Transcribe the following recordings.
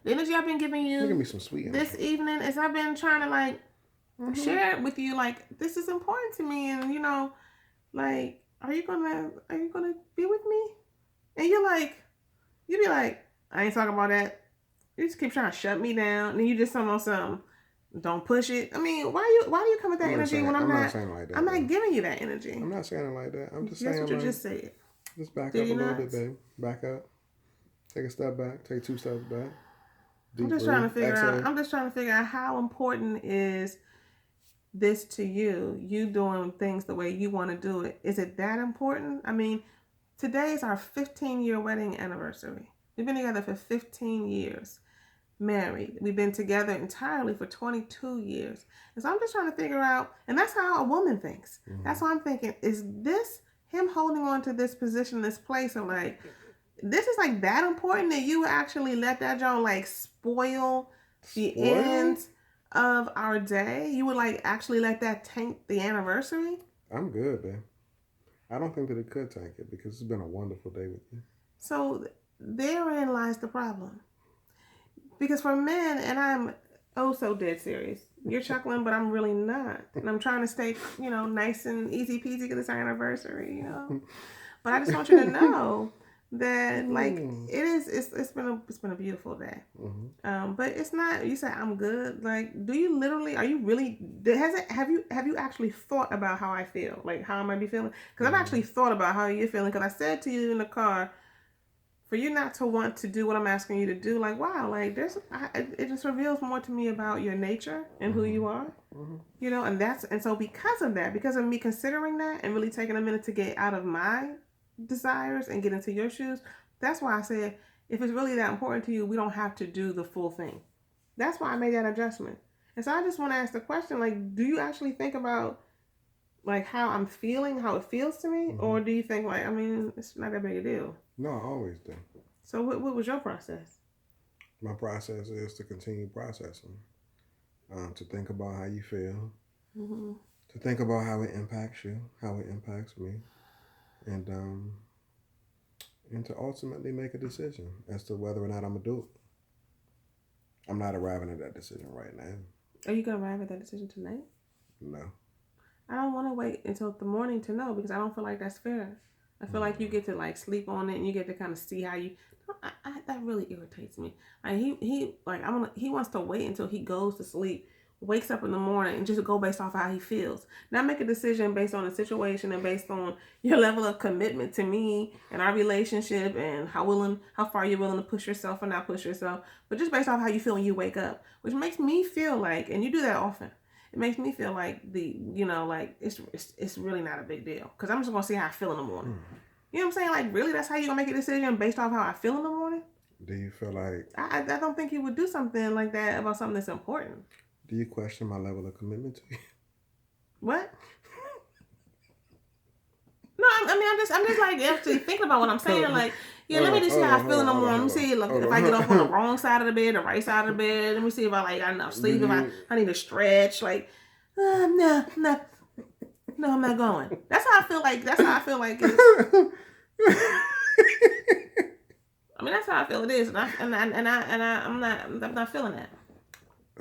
The energy I've been giving you Give me some sweet energy. this evening is I've been trying to like share it with you. Like this is important to me, and you know, like are you gonna be with me? And you be like, I ain't talking about that. You just keep trying to shut me down, and then you just some. Don't push it. I mean, why do you come with that energy when I'm not saying like that. I'm not giving you that energy. I'm not saying it like that. I'm just That's saying what you like, just said. just back Did up a you little not? bit, babe. Back up. Take a step back. Take 2 steps back. Deep I'm just breathe. trying to figure Exhale. out. I'm just trying to figure out how important is this to you. You doing things the way you want to do it. Is it that important? I mean, today is our 15-year wedding anniversary. We've been together for 15 years. Married. We've been together entirely for 22 years. And so I'm just trying to figure out, and that's how a woman thinks. Mm-hmm. That's why I'm thinking, is this him holding on to this position, this place of like, this is like that important that you actually let that John like spoil the end of our day? You would like actually let that tank the anniversary? I'm good, man. I don't think that it could tank it because it's been a wonderful day with you. So therein lies the problem. Because for men, and I'm oh so dead serious. You're chuckling, but I'm really not. And I'm trying to stay, you know, nice and easy peasy because it's our anniversary, you know. But I just want you to know that like it's been a beautiful day. Mm-hmm. But it's not. You say I'm good. Like, do you literally? Are you really? Have you actually thought about how I feel? Like how I might be feeling? Because I've actually thought about how you're feeling. Because I said to you in the car, for you not to want to do what I'm asking you to do, like wow, like it just reveals more to me about your nature and who you are. Mm-hmm. You know, and so because of that, because of me considering that and really taking a minute to get out of my desires and get into your shoes, that's why I said if it's really that important to you, we don't have to do the full thing. That's why I made that adjustment. And so I just want to ask the question, like, do you actually think about like how I'm feeling, how it feels to me, or do you think like, I mean, it's not that big a deal? No, I always do. So what was your process? My process is to continue processing, to think about how you feel, to think about how it impacts you, how it impacts me, and to ultimately make a decision as to whether or not I'm gonna do it. I'm not arriving at that decision right now. Are you gonna arrive at that decision tonight? No. I don't want to wait until the morning to know because I don't feel like that's fair. I feel like you get to like sleep on it and you get to kind of see how you. That really irritates me. Like he wants to wait until he goes to sleep, wakes up in the morning, and just go based off how he feels. Not make a decision based on the situation and based on your level of commitment to me and our relationship and how far you're willing to push yourself or not push yourself, but just based off how you feel when you wake up, which makes me feel like, and you do that often. It makes me feel like it's really not a big deal because I'm just gonna see how I feel in the morning. You know what I'm saying? Like, really, that's how you're gonna make a decision based off how I feel in the morning? Do you feel like I don't think you would do something like that about something that's important. Do you question my level of commitment to you? What? No, I'm just like actually thinking about what I'm saying. Like, yeah, let me just see how I feel in the morning. Let me see if I get off on the wrong side of the bed, the right side of the bed. Let me see if I got enough sleep. If I need to stretch. Like, no, I'm not going. That's how I feel like. That's how I feel like it's. I mean, that's how I feel it is, I'm not feeling that.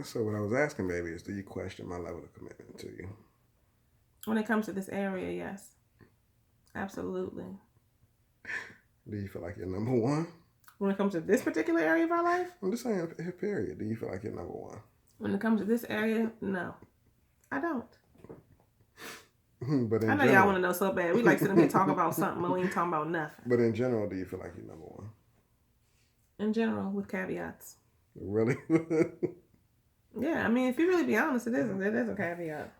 So what I was asking, baby, is do you question my level of commitment to you? When it comes to this area, yes. Absolutely. Do you feel like you're number one? When it comes to this particular area of our life? I'm just saying, period. Do you feel like you're number one? When it comes to this area, no. I don't. But I know y'all want to know so bad. We like sitting here talking about something, but we ain't talking about nothing. But in general, do you feel like you're number one? In general, with caveats. Really? Yeah, I mean, if you really be honest, it is a caveat.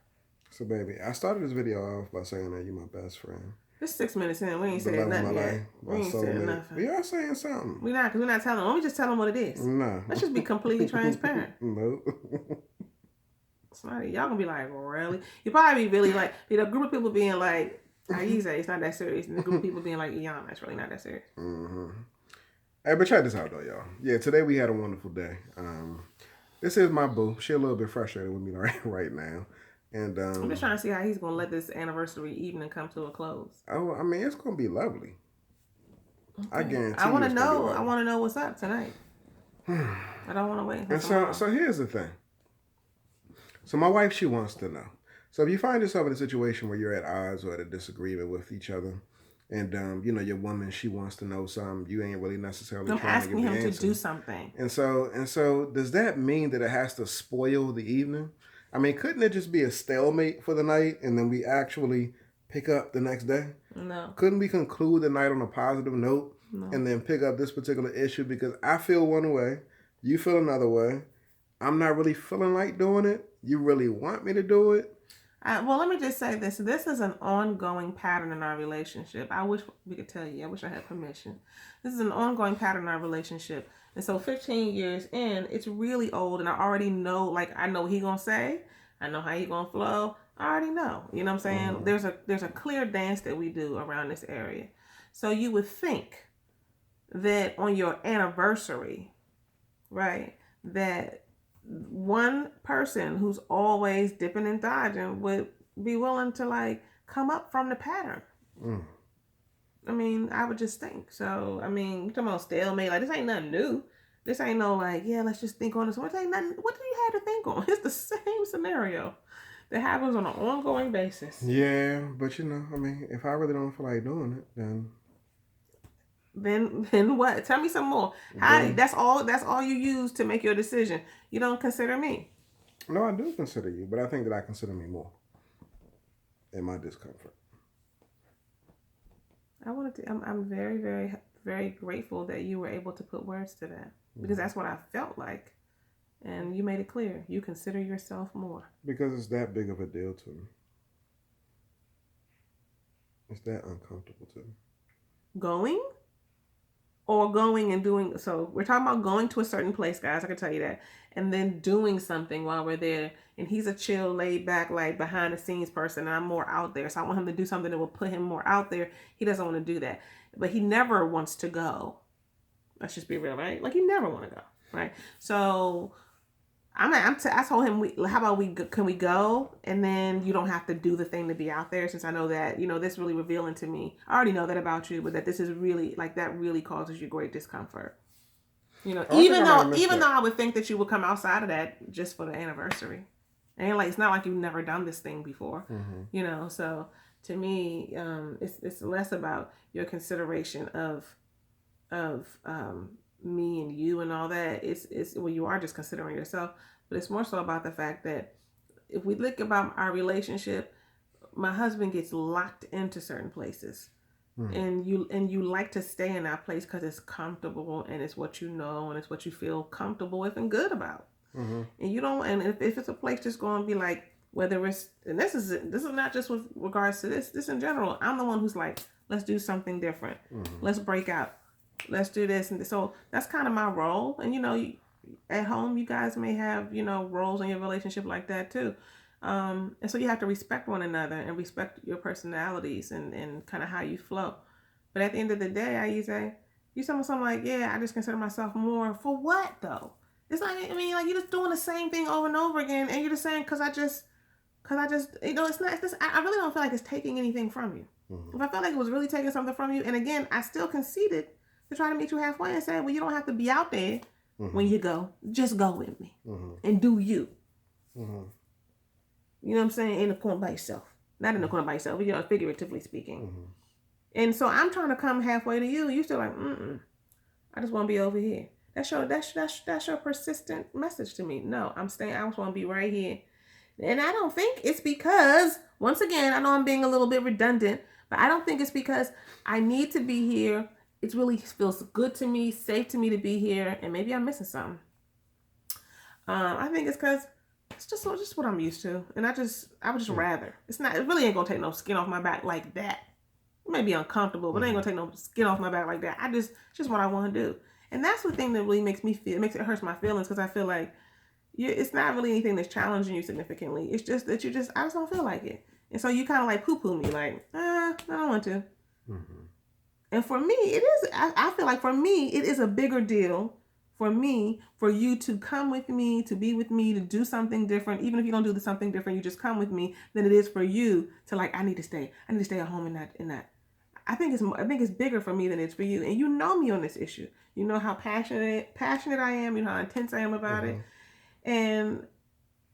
So, baby, I started this video off by saying that you're my best friend. It's 6 minutes in. We ain't saying nothing yet. We ain't saying nothing. We are saying something. We not, because we're not telling them. Let me just tell them what it is. No. Let's just be completely transparent. No. It's not, y'all gonna be like, really? You probably be really like, a group of people being like, Aiza, it's not that serious. And a group of people being like, Iana, it's really not that serious. Mm-hmm. Hey, but check this out, though, y'all. Yeah, today we had a wonderful day. This is my boo. She's a little bit frustrated with me right now. And I'm just trying to see how he's gonna let this anniversary evening come to a close. Oh, I mean, it's gonna be lovely. Okay. I guarantee. I want to know. I want to know what's up tonight. I don't want to wait. And so here's the thing. So my wife, she wants to know. So if you find yourself in a situation where you're at odds or at a disagreement with each other, and your woman, she wants to know something, you ain't really necessarily I'm trying to asking give the him to answer. do something. And so does that mean that it has to spoil the evening? I mean, couldn't it just be a stalemate for the night and then we actually pick up the next day? No. Couldn't we conclude the night on a positive note and then pick up this particular issue? Because I feel one way, you feel another way. I'm not really feeling like doing it. You really want me to do it? Well, let me just say this. This is an ongoing pattern in our relationship. I wish we could tell you. I wish I had permission. This is an ongoing pattern in our relationship. And so 15 years in, it's really old. And I already know, like, I know what he going to say. I know how he going to flow. I already know. You know what I'm saying? Mm-hmm. There's a clear dance that we do around this area. So you would think that on your anniversary, right, that one person who's always dipping and dodging would be willing to like come up from the pattern. I mean, I would just think. So, I mean, you're talking about stalemate. Like, this ain't nothing new. This ain't no like, yeah, let's just think on this. What ain't nothing. What do you have to think on? It's the same scenario that happens on an ongoing basis. Yeah, but I mean, if I really don't feel like doing it, then what? Tell me some more. How? That's all you use to make your decision. You don't consider me. No, I do consider you, but I think that I consider me more in my discomfort. I'm very, very, very grateful that you were able to put words to that, because that's what I felt like, and you made it clear. You consider yourself more because it's that big of a deal to me. It's that uncomfortable to me. Going and doing. So we're talking about going to a certain place, guys. I can tell you that. And then doing something while we're there. And he's a chill, laid back, like behind the scenes person. And I'm more out there. So I want him to do something that will put him more out there. He doesn't want to do that. But he never wants to go. Let's just be real, right? Like, he never want to go, right? So I told him, how about can we go? And then you don't have to do the thing to be out there, since I know that, this really revealing to me. I already know that about you, but that this is really, like, that really causes you great discomfort. Even though I would think that you would come outside of that just for the anniversary. And like, it's not like you've never done this thing before, so to me, it's less about your consideration of me and you and all that. It's well, you are just considering yourself, but it's more so about the fact that if we look about our relationship, my husband gets locked into certain places, and you like to stay in that place because it's comfortable and it's what you know and it's what you feel comfortable with and good about. And you don't, and if it's a place just going to be like, whether it's, and this is not just with regards to this in general, I'm the one who's like, let's do something different, let's break out, let's do this. And so that's kind of my role. And at home you guys may have roles in your relationship like that too, and so you have to respect one another and respect your personalities and kind of how you flow. But at the end of the day, you say something like, yeah, I just consider myself more. For what though? It's like, I mean, like, you're just doing the same thing over and over again, and you're just saying because I just it's not. I really don't feel like it's taking anything from you. If I felt like it was really taking something from you, and again, I still conceded to try to meet you halfway and say, well, you don't have to be out there when you go. Just go with me and do you. You know what I'm saying? In the corner by yourself, not in the corner by yourself. Figuratively speaking. And so I'm trying to come halfway to you. You still like, I just want to be over here. That's your persistent message to me. No, I'm staying. I just want to be right here. And I don't think it's because, once again, I know I'm being a little bit redundant, but I don't think it's because I need to be here. It really feels good to me, safe to me to be here, and maybe I'm missing something. I think it's because it's just what I'm used to, and I would just rather. It really ain't gonna take no skin off my back like that. It may be uncomfortable, but it ain't gonna take no skin off my back like that. It's just what I want to do. And that's the thing that really makes it hurts my feelings, because I feel like it's not really anything that's challenging you significantly. It's just that I just don't feel like it. And so you kind of like poo-poo me, like, I don't want to. And for me, it is, I feel like for me, it is a bigger deal for you to come with me, to be with me, to do something different. Even if you don't do something different, you just come with me, than it is for you to like, I need to stay at home in that. I think it's bigger for me than it's for you. And you know me on this issue. You know how passionate I am. You know how intense I am about it. And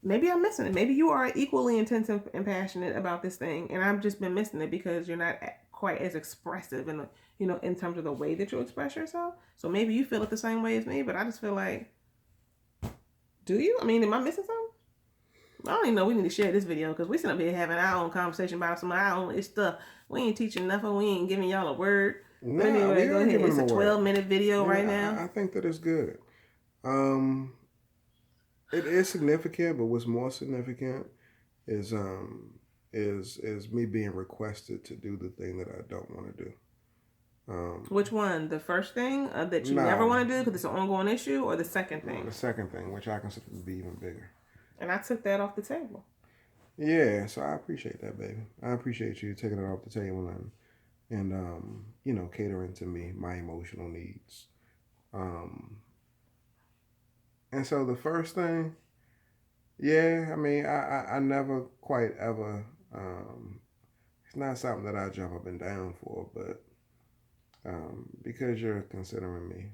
maybe I'm missing it. Maybe you are equally intense and passionate about this thing, and I've just been missing it because you're not quite as expressive in the, in terms of the way that you express yourself. So maybe you feel it the same way as me, but I just feel like, do you? I mean, am I missing something? I don't even know we need to share this video because we sit up here having our own conversation about some of our own stuff. We ain't teaching nothing. We ain't giving y'all a word. No, but anyway, go ahead. It's a 12-minute video yeah, right now. I think that it's good. It is significant, but what's more significant is me being requested to do the thing that I don't want to do. Which one? The first thing that you never want to do because it's an ongoing issue, or the second thing? The second thing, which I consider to be even bigger. And I took that off the table. Yeah, so I appreciate that, baby. I appreciate you taking it off the table and catering to me, my emotional needs. And so the first thing, yeah, I mean, I never quite ever, it's not something that I jump up and down for, but because you're considering me,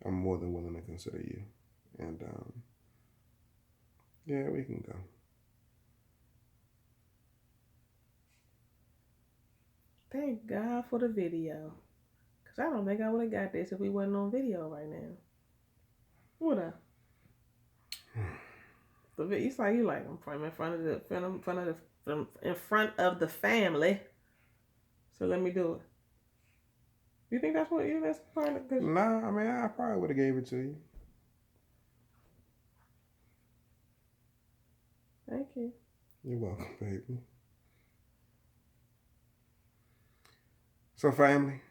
I'm more than willing to consider you. And yeah, we can go. Thank God for the video. Because I don't think I would have got this if we wasn't on video right now. What up? It's like you like I'm in front of the family. So let me do it. You think that's that's part of it? Nah, I mean I probably would have gave it to you. Thank you. You're welcome, baby. So family,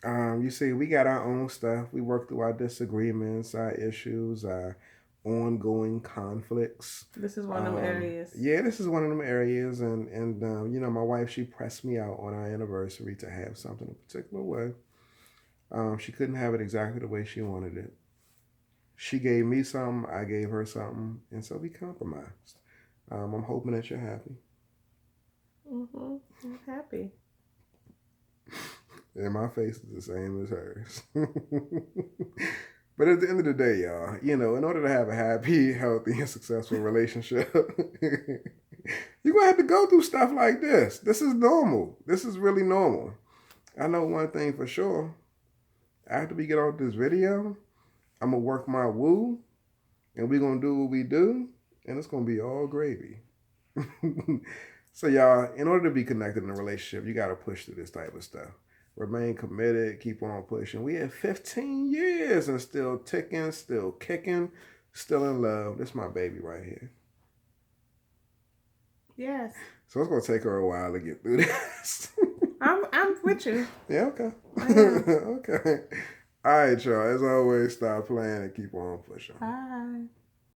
you see, we got our own stuff. We work through our disagreements, our issues, our ongoing conflicts. This is one of them areas. Yeah, this is one of them areas. And my wife, she pressed me out on our anniversary to have something a particular way. She couldn't have it exactly the way she wanted it. She gave me something, I gave her something, and so we compromised. I'm hoping that you're happy. I'm happy. And my face is the same as hers. But at the end of the day, y'all, in order to have a happy, healthy, and successful relationship, you're going to have to go through stuff like this. This is normal. This is really normal. I know one thing for sure. After we get off this video, I'm going to work my woo, and we're going to do what we do, and it's going to be all gravy. So, y'all, in order to be connected in a relationship, you got to push through this type of stuff. Remain committed, keep on pushing. We had 15 years and still ticking, still kicking, still in love. This is my baby right here. Yes. So it's going to take her a while to get through this. I'm with you. Yeah, okay. Okay. All right, y'all. As always, stop playing and keep on pushing. Bye.